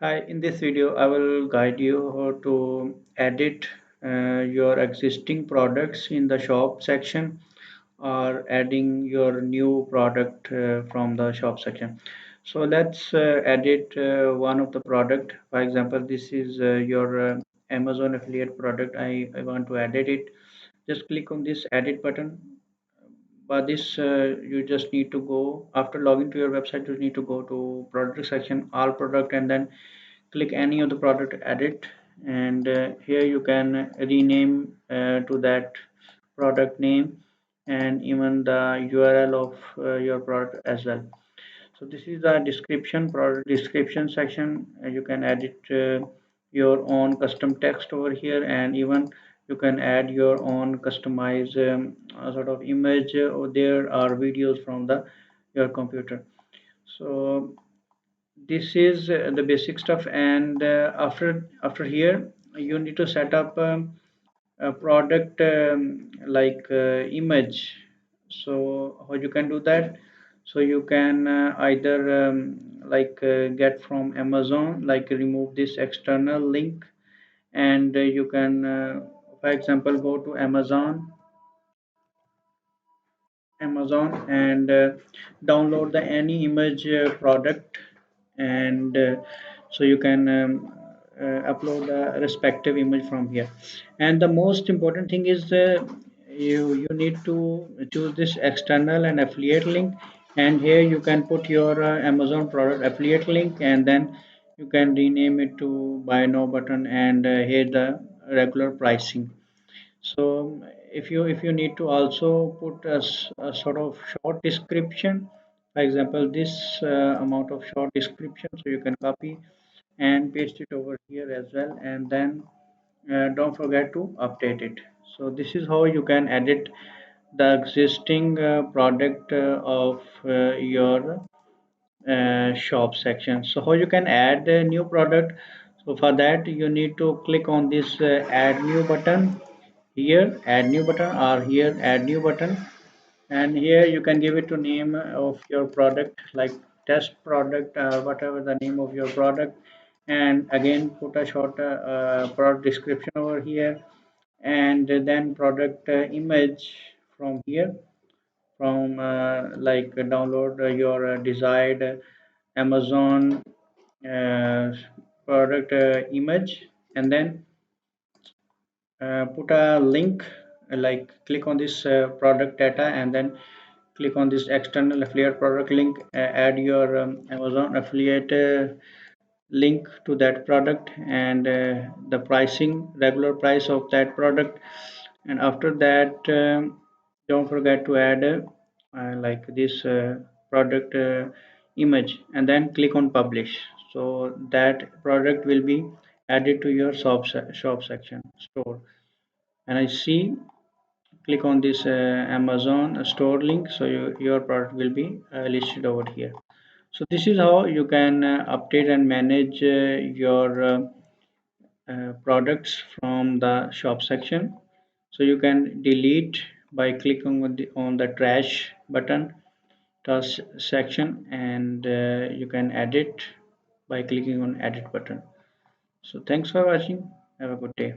Hi, in this video, I will guide you how to edit your existing products in the shop section or adding your new product from the shop section. So let's edit one of the product. For example, this is your Amazon affiliate product. I want to edit it. Just click on this edit button. But this you just need to go after login to your website. You need to go to product section, all product, and then click any of the product edit, and here you can rename to that product name and even the URL of your product as well. So this is the description, product description section. You can edit your own custom text over here, and even you can add your own customized sort of image or there are videos from the your computer. So this is the basic stuff, and after here you need to set up a product like image. So how you can do that? So you can either like get from Amazon, like remove this external link, and you can for example go to Amazon and download the any image product, and so you can upload a respective image from here. And the most important thing is you need to choose this external and affiliate link, and here you can put your Amazon product affiliate link, and then you can rename it to buy now button, and here the regular pricing. So if you need to also put a sort of short description, for example this amount of short description, so you can copy and paste it over here as well, and then don't forget to update it. So this is how you can edit the existing product of your shop section. So how you can add a new product? So for that you need to click on this add new button, here add new button, or here add new button, and here you can give it to name of your product like test product, whatever the name of your product, and again put a short product description over here, and then product image from here, from like download your desired Amazon uh, product image, and then put a link, like click on this product data, and then click on this external affiliate product link, add your Amazon affiliate link to that product, and the pricing, regular price of that product. And after that don't forget to add like this product image, and then click on publish. So that product will be added to your shop section store. And I see, click on this Amazon store link, so your product will be listed over here. So this is how you can update and manage your products from the shop section. So you can delete by clicking on the trash button, trash section, and you can edit by clicking on edit button. So thanks for watching. Have a good day.